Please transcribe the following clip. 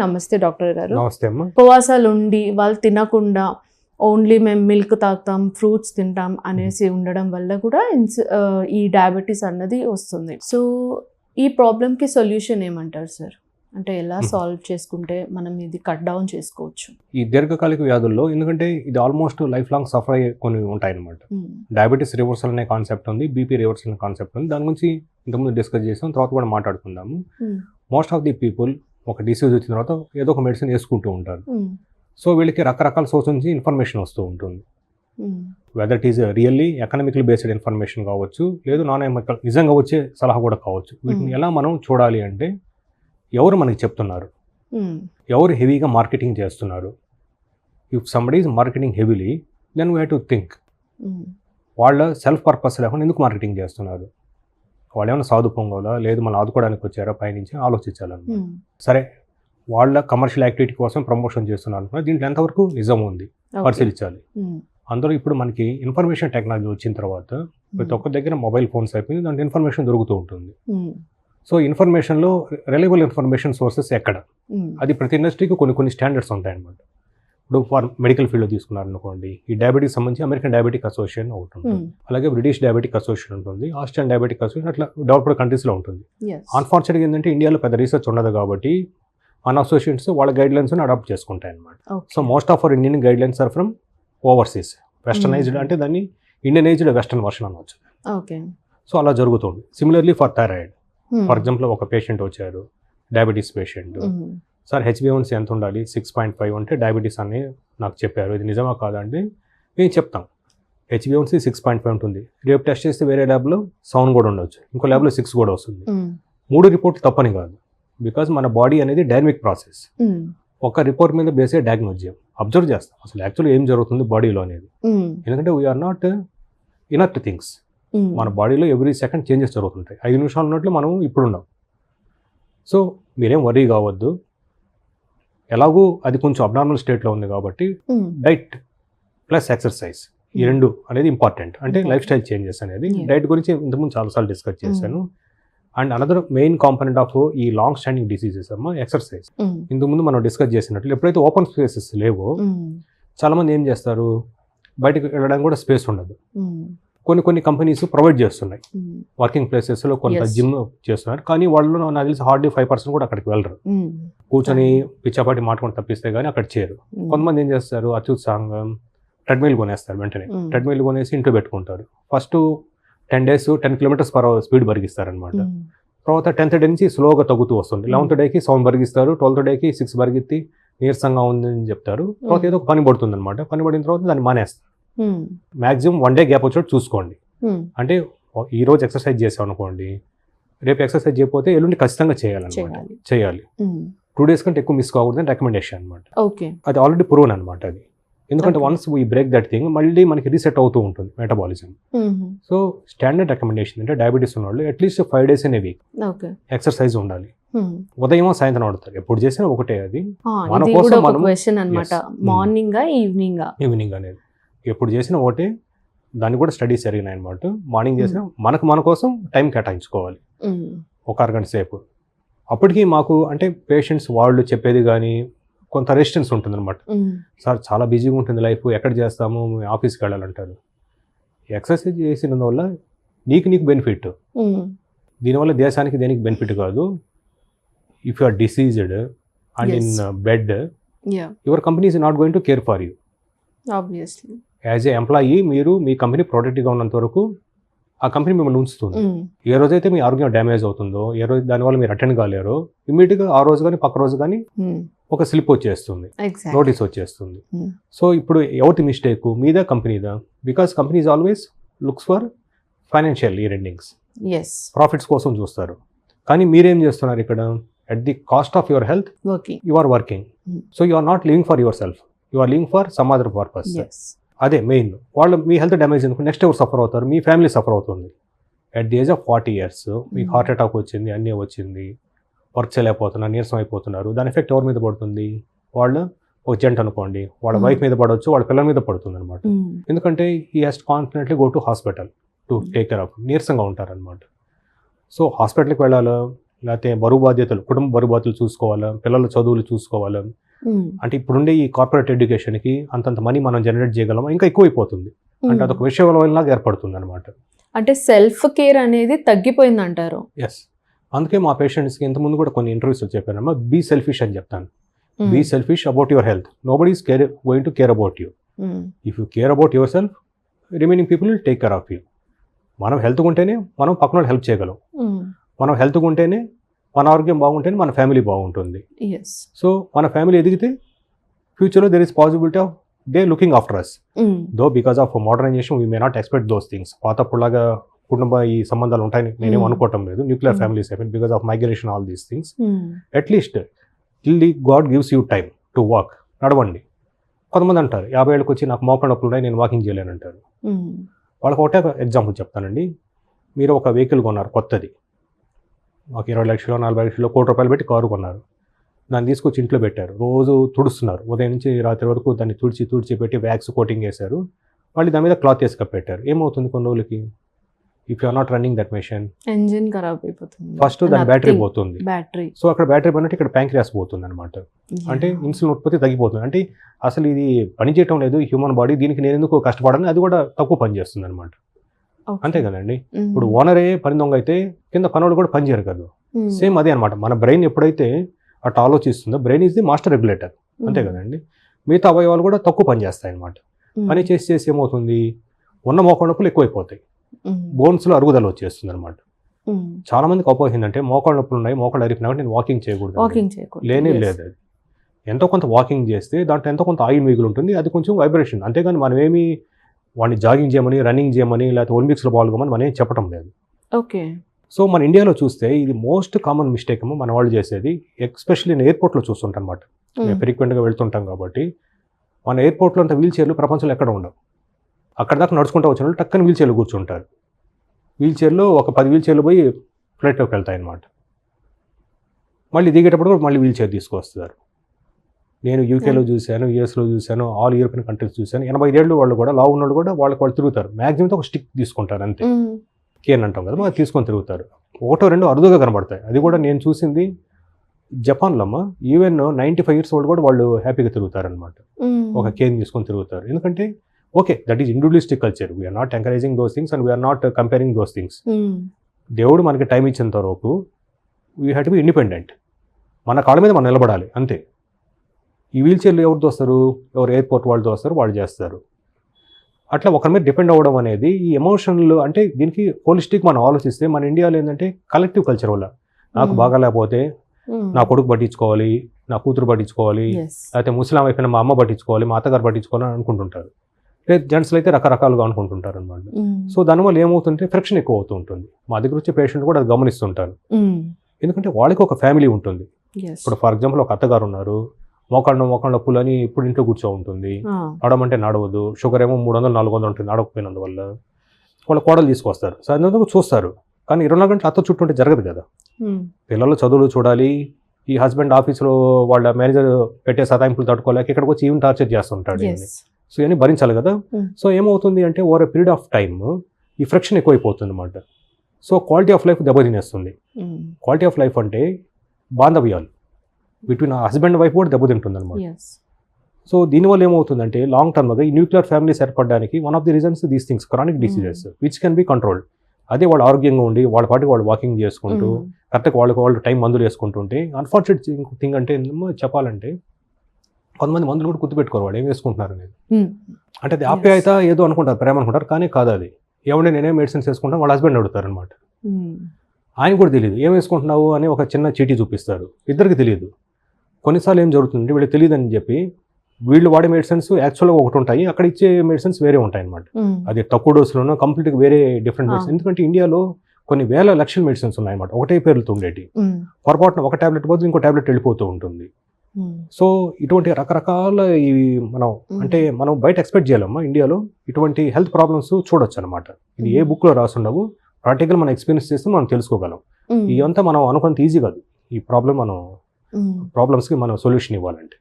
నమస్తే డాక్టర్ గారు. నమస్తే అమ్మ. ఉపవాసాలు ఉండి వాళ్ళు తినకుండా ఓన్లీ మేము మిల్క్ తాగుతాం, ఫ్రూట్స్ తింటాం అనేసి ఉండడం వల్ల కూడా ఈ డయాబెటీస్ అన్నది వస్తుంది. సో ఈ ప్రాబ్లమ్కి సొల్యూషన్ ఏమంటారు సార్? అంటే ఎలా సాల్వ్ చేసుకుంటే మనం ఇది కట్ డౌన్ చేసుకోవచ్చు? ఈ దీర్ఘకాలిక వ్యాధుల్లో ఎందుకంటే ఇది ఆల్మోస్ట్ లైఫ్ లాంగ్ సఫర్ అయ్యే కొన్ని ఉంటాయి అనమాట. డయాబెటీస్ రివర్సల్ అనే కాన్సెప్ట్ ఉంది, బీపీ రివర్సల్ అనే కాన్సెప్ట్ ఉంది. దాని గురించి ఇంతకుముందు డిస్కస్ చేసాం, తర్వాత కూడా మాట్లాడుకుందాము. మోస్ట్ ఆఫ్ ది పీపుల్ ఒక డిసీజ్ వచ్చిన తర్వాత ఏదో ఒక మెడిసిన్ వేసుకుంటూ ఉంటారు. సో వీళ్ళకి రకరకాల సోర్స్ నుంచి ఇన్ఫర్మేషన్ వస్తూ ఉంటుంది. Whether it is really economical based information కావచ్చు, లేదు నాన్ ఎకనామికల్ నిజంగా వచ్చే సలహా కూడా కావచ్చు. వీటిని ఎలా మనం చూడాలి అంటే, ఎవరు మనకి చెప్తున్నారు, ఎవరు హెవీగా మార్కెటింగ్ చేస్తున్నారు. If somebody is marketing heavily, then we have to think వాళ్ళ సెల్ఫ్ పర్పస్ లేకుండా ఎందుకు మార్కెటింగ్ చేస్తున్నారు, వాళ్ళు ఏమైనా సాధు పొంగోలా, లేదు మనం ఆదుకోవడానికి వచ్చారా పైనుంచి ఆలోచించాలన్నమాట. సరే వాళ్ళ కమర్షియల్ యాక్టివిటీ కోసం ప్రమోషన్ చేస్తున్నారు అనుకున్నా, దీంట్లో ఎంతవరకు నిజం ఉంది పరిశీలించాలి. అందులో ఇప్పుడు మనకి ఇన్ఫర్మేషన్ టెక్నాలజీ వచ్చిన తర్వాత ప్రతి ఒక్కరి దగ్గర మొబైల్ ఫోన్స్ అయిపోయింది, దాంట్లో ఇన్ఫర్మేషన్ దొరుకుతూ ఉంటుంది. సో ఇన్ఫర్మేషన్లో రిలయబుల్ ఇన్ఫర్మేషన్ సోర్సెస్ ఎక్కడ, అది ప్రతి ఇండస్ట్రీకి కొన్ని స్టాండర్డ్స్ ఉంటాయి అన్నమాట. ఇప్పుడు ఫర్ మెడికల్ ఫీల్డ్లో తీసుకున్నారనుకోండి, ఈ డయాబెటీస్ సంబంధించి అమెరికన్ డయాబెటిక్ అసోసియేషన్ ఒకటి ఉంటుంది, అలాగే బ్రిటిష్ డయాబెటిక్ అసోసియేషన్ ఉంటుంది, ఆస్ట్రియన్ డయాబెటిక్ అసోసియేషన్, అట్లా డెవలప్డ్ కంట్రీస్లో ఉంటుంది. అన్ఫార్చునేట్గా ఏంటంటే ఇండియాలో పెద్ద రీసెర్చ్ ఉండదు కాబట్టి మన అసోసియేషన్స్ వాళ్ళ గైడ్లైన్స్ని అడాప్ట్ చేసుకుంటాయి అన్నమాట. So most of our Indian guidelines are from overseas, westernized అంటే దాన్ని ఇండియనైజ్డ్ వెస్టర్న్ వర్షన్ అనవచ్చు. సో అలా జరుగుతుంది. Similarly for thyroid, for example ఒక పేషెంట్ వచ్చారు, డయాబెటీస్ పేషెంట్, సార్ HbA1c ఎంత ఉండాలి, 6.5 అంటే డయాబెటీస్ అని నాకు చెప్పారు, ఇది నిజమా కాదా అంటే మేము చెప్తాం HbA1c 6.5 ఉంటుంది. రేపు టెస్ట్ చేస్తే వేరే ల్యాబ్లో 7 కూడా ఉండొచ్చు, ఇంకో ల్యాబ్లో 6 కూడా వస్తుంది. 3 రిపోర్ట్లు తప్పని కాదు, బికాజ్ మన బాడీ అనేది డైనమిక్ ప్రాసెస్. ఒక రిపోర్ట్ మీద బేసే డయాగ్నోస్ చేయం, అబ్జర్వ్ చేస్తాం అసలు యాక్చువల్గా ఏం జరుగుతుంది బాడీలో అనేది. ఎందుకంటే వీఆర్ నాట్ ఇనర్ట్ థింగ్స్, మన బాడీలో ఎవ్రీ సెకండ్ చేంజెస్ జరుగుతుంటాయి. 5 నిమిషాలు ఉన్నట్లు మనం ఇప్పుడు ఉన్నాం. సో మీరేం వరీ కావద్దు, ఎలాగూ అది కొంచెం అబ్నార్మల్ స్టేట్లో ఉంది కాబట్టి డైట్ ప్లస్ ఎక్సర్సైజ్ ఈ రెండు అనేది ఇంపార్టెంట్. అంటే లైఫ్ స్టైల్ చేంజెస్ అనేది, డైట్ గురించి ఇంతకుముందు చాలాసార్లు డిస్కస్ చేశాను. And another main component of ఈ లాంగ్ స్టాండింగ్ డిసీజెస్ అమ్మా ఎక్సర్సైజ్. ఇంతకుముందు మనం డిస్కస్ చేసినట్లు ఎప్పుడైతే ఓపెన్ స్పేసెస్ లేవో చాలా మంది ఏం చేస్తారు, బయటకు వెళ్ళడానికి కూడా స్పేస్ ఉండదు. కొన్ని కంపెనీస్ ప్రొవైడ్ చేస్తున్నాయి, వర్కింగ్ ప్లేసెస్లో కొంత జిమ్ చేస్తున్నారు, కానీ వాళ్ళు నాకు తెలిసి హార్డ్లీ 5% కూడా అక్కడికి వెళ్ళరు. కూర్చొని పిచ్చాపాటి మాట్లాడుకొని తప్పిస్తే కానీ అక్కడ చేయరు. కొంతమంది ఏం చేస్తారు, అత్యుత్సాహంగా ట్రెడ్మిల్ కొనేస్తారు, వెంటనే ట్రెడ్మిల్ కొనేసి ఇంట్లో పెట్టుకుంటారు. ఫస్ట్ 10 days 10 km/h స్పీడ్ బరిగిస్తారనమాట. తర్వాత 10th day నుంచి స్లోగా తగ్గుతూ వస్తుంది. 11th day 7 బరిగిస్తారు, 12th day 6 బరిగిత్తి నీరసంగా ఉందని చెప్తారు. తర్వాత ఏదో ఒక పని పడుతుంది అనమాట. పని పడిన తర్వాత దాన్ని మానేస్తారు. మ్యాక్సిమం 1 day గ్యాప్ వచ్చేటట్టు చూసుకోండి. అంటే ఈ రోజు ఎక్సర్సైజ్ చేసాం అనుకోండి, రేపు ఎక్సర్సైజ్ చేయకపోతే ఎల్లుండి ఖచ్చితంగా చేయాలి. 2 days కంటే ఎక్కువ మిస్ కాకూడదని రికమెండేషన్ అనమాట. అది ఆల్రెడీ ప్రూవన్ అనమాట అది. ఎందుకంటే once we break that thing మళ్ళీ మనకి రీసెట్ అవుతూ ఉంటుంది మెటబాలిజం. సో స్టాండర్డ్ రికమెండేషన్ అంటే డయాబెటీస్ ఉన్న వాళ్ళు at least 5 days in a week exercise ఉండాలి. ఉదయం సాయంత్రం ఆడుతారు, ఎప్పుడు చేసినా ఒకటే. అది మన కోసం మార్నింగ్ ఈవినింగ్ అనేది ఎప్పుడు చేసినా ఒకటే. దాన్ని కూడా స్టడీస్ జరిగినాయి అనమాట. మార్నింగ్ చేసినా మన కోసం టైం కేటాయించుకోవాలి, ఒక అరగంట సేపు. అప్పటికి మాకు అంటే పేషెంట్స్ వాళ్ళు చెప్పేది కానీ కొంత రెసిస్టెన్స్ ఉంటుంది అనమాట. సార్ చాలా బిజీగా ఉంటుంది లైఫ్, ఎక్కడ చేస్తాము, ఆఫీస్కి వెళ్ళాలంటారు. ఎక్సర్సైజ్ చేసినందువల్ల నీకు బెనిఫిట్, దీనివల్ల దేశానికి దేనికి బెనిఫిట్ కాదు. If you are diseased and in bed, your company is not going to care for you. As a employee మీరు మీ కంపెనీ ప్రొటెక్ట్గా ఉన్నంత వరకు ఆ కంపెనీ మిమ్మల్ని ఉంచుతుంది. ఏ రోజైతే మీ ఆరోగ్యం డ్యామేజ్ అవుతుందో, ఏ రోజు దానివల్ల మీరు అటెండ్ కాలేరో, ఇమ్మీడియట్గా ఆ రోజు కానీ పక్క రోజు కానీ ఒక స్లిప్ వచ్చేస్తుంది, నోటీస్ వచ్చేస్తుంది. సో ఇప్పుడు ఎవరి మిస్టేక్, మీదా కంపెనీదా? Because company is always looks for financial year endings, profits కోసం చూస్తారు. కానీ మీరేం చేస్తున్నారు ఇక్కడ, at the cost of your health you are working. So you are not living for yourself, you are living for some other purpose. అదే main. వాళ్ళు మీ health damage ఎందుకు, నెక్స్ట్ ఎవరు సఫర్ అవుతారు, మీ ఫ్యామిలీ సఫర్ అవుతుంది. At the age of 40 years మీకు heart attack వచ్చింది, అన్నీ వచ్చింది, వర్క్ చేయలేకపోతున్నారు, నీరసం అయిపోతున్నారు. దాని ఎఫెక్ట్ ఎవరి మీద పడుతుంది? వాళ్ళు ఒక జెంట్ అనుకోండి, వాళ్ళ వైఫ్ మీద పడవచ్చు, వాళ్ళ పిల్లల మీద పడుతుంది అనమాట. ఎందుకంటే he has to confidently go to hospital to take care of, నీరసంగా ఉంటారనమాట. సో హాస్పిటల్కి వెళ్ళాలో, లేకపోతే బరువు బాధ్యతలు, కుటుంబ బరువు బాధ్యతలు చూసుకోవాలా, పిల్లల చదువులు చూసుకోవాలా, అంటే ఇప్పుడుండే ఈ కార్పొరేట్ ఎడ్యుకేషన్కి అంతంత మనీ మనం జనరేట్ చేయగలమా, ఇంకా ఎక్కువైపోతుంది. అంటే అదొక విషయంలాగా ఏర్పడుతుంది అనమాట. అంటే సెల్ఫ్ కేర్ అనేది తగ్గిపోయింది అంటారు. ఎస్, అందుకే మా పేషెంట్స్కి ఇంతకుముందు కూడా కొన్ని ఇంటర్వ్యూస్లో చెప్పానమ్మా, బీ సెల్ఫిష్ అని చెప్తాను. Be selfish about your health, nobody is going to care about you. If you care about your self, remaining people will take care of you. మనం హెల్త్గా ఉంటేనే మనం పక్కన వాళ్ళు హెల్ప్ చేయగలం. మనం హెల్త్గా ఉంటేనే మన ఆరోగ్యం బాగుంటేనే మన ఫ్యామిలీ బాగుంటుంది. సో మన ఫ్యామిలీ ఎదిగితే ఫ్యూచర్లో there is possibility of they looking after us. Though because of modernization we may not expect those things. పాతప్పుడులాగా కుటుంబ ఈ సంబంధాలు ఉంటాయని నేనేం అనుకోవటం లేదు. న్యూక్లియర్ ఫ్యామిలీస్ అయిపోయింది because of migration, all these things. At least till the god gives you time to walk, నడవండి. కొంతమంది అంటారు 50 ఏళ్ళకి వచ్చి నాకు మోకాళ్ళ నొప్పులు ఉన్నాయి, నేను వాకింగ్ చేయలేను అంటారు. వాళ్ళకి ఒకటే ఎగ్జాంపుల్ చెప్తానండి. మీరు ఒక వెహికల్ కొన్నారు కొత్తది, ఒక 20 లక్షలు 40 లక్షలు ₹1 కోటి పెట్టి కారు కొన్నారు. దాన్ని తీసుకొచ్చి ఇంట్లో పెట్టారు, రోజు తుడుస్తున్నారు, ఉదయం నుంచి రాత్రి వరకు దాన్ని తుడిచి పెట్టి వ్యాక్స్ కోటింగ్ వేశారు, మళ్ళీ దాని మీద క్లాత్ వేసి కప్పెట్టారు. ఏమవుతుంది కొన్ని రోజులకి? If you are not running that machine, engine ఖరాబ్ అయిపోతుంది, ఫస్ట్ దాని బ్యాటరీ పోతుంది. బ్యాటరీ, సో అక్కడ బ్యాటరీ పోయినట్టు ఇక్కడ ప్యాంక్రియాస్ పోతుంది అనమాట. అంటే ఇన్సులిన్ ఉత్పత్తి తగ్గిపోతుంది. అంటే అసలు ఇది పని చేయటం లేదు హ్యూమన్ బాడీ, దీనికి నేను ఎందుకు కష్టపడాలని అది కూడా తక్కువ పని చేస్తుంది అనమాట. అంతే కదండి. ఇప్పుడు ఓనరే పని దొంగ అయితే కింద పనులు కూడా పని చేయరు కదా. సేమ్ అదే అనమాట. మన బ్రెయిన్ ఎప్పుడైతే అట్లా ఆలోచిస్తుందో, brain is the master regulator. అంతే కదండి. మిగతా అవయవాలు కూడా తక్కువ పని చేస్తాయి అనమాట. పని చేసి ఏమవుతుంది, ఉన్న మోకాళ్ళ నొప్పులు ఎక్కువైపోతాయి, బోన్స్లో అరుగుదల వచ్చేస్తుంది అనమాట. చాలా మందికి అపోయిందంటే మోకాళ్ళ నొప్పులు ఉన్నాయి, మోకాళ్ళు అరిపినా నేను వాకింగ్ చేయకూడదు. లేనే లేదు. అది ఎంతో కొంత వాకింగ్ చేస్తే దాంట్లో ఎంతో కొంత ఆయిల్ మిగులు ఉంటుంది, అది కొంచెం వైబ్రేషన్. అంతేగాని మనం ఏమి వాడిని జాగింగ్ చేయమని, రన్నింగ్ చేయమని, లేకపోతే ఒలింపిక్స్లో పాల్గొమని మనం ఏం చెప్పడం లేదు. ఓకే. సో మన ఇండియాలో చూస్తే ఇది మోస్ట్ కామన్ మిస్టేక్ ఏమో మన వాళ్ళు చేసేది. ఎస్పెషల్లీ నేను ఎయిర్పోర్ట్లో చూస్తుంటాను అనమాట. మేము ఫ్రీక్వెంట్గా వెళ్తుంటాం కాబట్టి. మన ఎయిర్పోర్ట్లో అంత వీల్ చైర్లు ప్రపంచంలో ఎక్కడ ఉండవు. అక్కడ దాకా నడుచుకుంటూ వచ్చిన వాళ్ళు టక్కని వీల్ చైర్లో కూర్చుంటారు. వీల్ చైర్లో ఒక 10 వీల్ చైర్లు పోయి ఫ్లైట్లోకి వెళ్తాయి అనమాట. మళ్ళీ దిగేటప్పుడు కూడా మళ్ళీ వీల్ చైర్ తీసుకొస్తారు. నేను యూకేలో చూశాను, యూఎస్లో చూశాను, ఆల్ యూరోపియన్ కంట్రీస్ చూశాను. 85 ఏళ్ళు వాళ్ళు కూడా, లావు ఉన్నోళ్ళు కూడా వాళ్ళు తిరుగుతారు. మ్యాక్సిమం ఒక స్టిక్ తీసుకుంటారు అంతే, కేన్ అంటాం కదా, అది తీసుకొని తిరుగుతారు. 1-2 అరుదుగా కనబడతాయి. అది కూడా నేను చూసింది జపాన్లో అమ్మ. ఈవెన్ 95 ఇయర్స్ ఓల్డ్ కూడా వాళ్ళు హ్యాపీగా తిరుగుతారు అనమాట. ఒక కేన్ తీసుకొని తిరుగుతారు. ఎందుకంటే okay, that is individualistic culture. We're not encouraging those things and we're not comparing those things. దేవుడు మనకి టైం ఇచ్చేంత వరకు we have to be independent. మన కాళ్ళ మీద మనం నిలబడాలి అంతే. ఈ వీల్ చైర్లు ఎవరు దోస్తారు, ఎవరు ఎయిర్పోర్ట్ వాళ్ళు దోస్తారు, వాళ్ళు చేస్తారు. అట్లా ఒకరి మీద డిపెండ్ అవ్వడం అనేది ఈ ఎమోషనల్, అంటే దీనికి హోలిస్టిక్ మనం ఆలోచిస్తే మన ఇండియాలో ఏంటంటే కలెక్టివ్ కల్చర్ వల్ల నాకు బాగా లేకపోతే నా కొడుకు పట్టించుకోవాలి, నా కూతురు పట్టించుకోవాలి, లేకపోతే ముస్లాం అయిపోయిన మా అమ్మ పట్టించుకోవాలి, మా అత్తగారు పట్టించుకోవాలి అని అనుకుంటుంటారు. లేదు జెంట్స్లో అయితే రకరకాలుగా అనుకుంటుంటారు అనమాట. సో దానివల్ల ఏమవుతుంటే ఫ్రిక్షన్ ఎక్కువ అవుతూ ఉంటుంది. మా దగ్గర వచ్చే పేషెంట్ కూడా అది గమనిస్తుంటారు. ఎందుకంటే వాళ్ళకి ఒక ఫ్యామిలీ ఉంటుంది. ఇప్పుడు ఫర్ ఎగ్జాంపుల్ ఒక అత్తగారు ఉన్నారు, మోకాళ్ళ నొప్పులు అని ఇప్పుడు ఇంట్లో కూర్చో ఉంటుంది, నడమంటే నడవదు, షుగర్ ఏమో 300-400 ఉంటుంది నడవకపోయినందువల్ల. వాళ్ళ కోడలు తీసుకొస్తారు, సాయంత్రం చూస్తారు. కానీ 24 గంటలు అత్త చుట్టూ ఉంటే జరగదు కదా. పిల్లలు చదువులు చూడాలి, ఈ హస్బెండ్ ఆఫీస్లో వాళ్ళ మేనేజర్ పెట్టే సతాయింపులు తట్టుకోలేక ఇక్కడికి వచ్చి ఈవెన్ టార్చర్ చేస్తుంటాడు. సో ఇవన్నీ భరించాలి కదా. సో ఏమవుతుంది అంటే over a period of time ఈ ఫ్రిక్షన్ ఎక్కువైపోతుంది అనమాట. సో క్వాలిటీ ఆఫ్ లైఫ్ దెబ్బతినేస్తుంది. క్వాలిటీ ఆఫ్ లైఫ్ అంటే బాంధవ్యాలు బిట్వీన్ హస్బెండ్ వైఫ్ కూడా దెబ్బతింటుంది అనమాట. సో దీనివల్ల ఏమవుతుందంటే లాంగ్ టర్మ్గా ఈ న్యూక్లియర్ ఫ్యామిలీస్ ఏర్పడడానికి one of the reasons these things, chronic diseases which can be controlled. అదే వాళ్ళు ఆరోగ్యంగా ఉండి వాళ్ళ పాటికి వాళ్ళు వాకింగ్ చేసుకుంటూ కరెక్ట్గా వాళ్ళు టైం మందులు వేసుకుంటుంటే, అన్ఫార్చునేట్ థింగ్ అంటే చెప్పాలంటే కొంతమంది మందులు కూడా గుర్తుపెట్టుకోరు వాళ్ళు ఏం వేసుకుంటున్నారు అనేది. అంటే అది ఆప్యాయత ఏదో అనుకుంటారు, ప్రేమ అనుకుంటారు, కానీ కాదు అది. ఏమంటే నేనేం మెడిసిన్స్ వేసుకుంటాను వాళ్ళ హస్బెండ్ అడుగుతారు అనమాట. ఆయన కూడా తెలియదు ఏం వేసుకుంటున్నావు అని ఒక చిన్న చీటీ చూపిస్తారు, ఇద్దరికి తెలియదు. కొన్నిసార్లు ఏం జరుగుతుంది, వీళ్ళకి తెలియదు అని చెప్పి వీళ్ళు వాడే మెడిసిన్స్ యాక్చువల్గా ఒకటి ఉంటాయి, అక్కడ ఇచ్చే మెడిసిన్స్ వేరే ఉంటాయి అనమాట. అది తక్కువ డోసులోనూ కంప్లీట్గా వేరే డిఫరెంట్ మెడిసిన్. ఎందుకంటే ఇండియాలో కొన్ని వేల లక్షల మెడిసిన్స్ ఉన్నాయన్నమాట, ఒకటే పేర్లతో ఉండేటి. పొరపాటున ఒక టాబ్లెట్ పోతే ఇంకో టాబ్లెట్ వెళ్ళిపోతూ ఉంటుంది. సో ఇటువంటి రకరకాల ఇవి మనం బయట ఎక్స్పెక్ట్ చేయాలమ్మా. ఇండియాలో ఇటువంటి హెల్త్ ప్రాబ్లమ్స్ చూడొచ్చు అనమాట. ఇది ఏ బుక్లో రాసుండవు, ప్రాక్టికల్ మనం ఎక్స్పీరియన్స్ చేస్తే మనం తెలుసుకోగలం. ఇదంతా మనం అనుకున్నంత ఈజీ కాదు. ఈ ప్రాబ్లమ్స్కి మనం సొల్యూషన్ ఇవ్వాలంటే.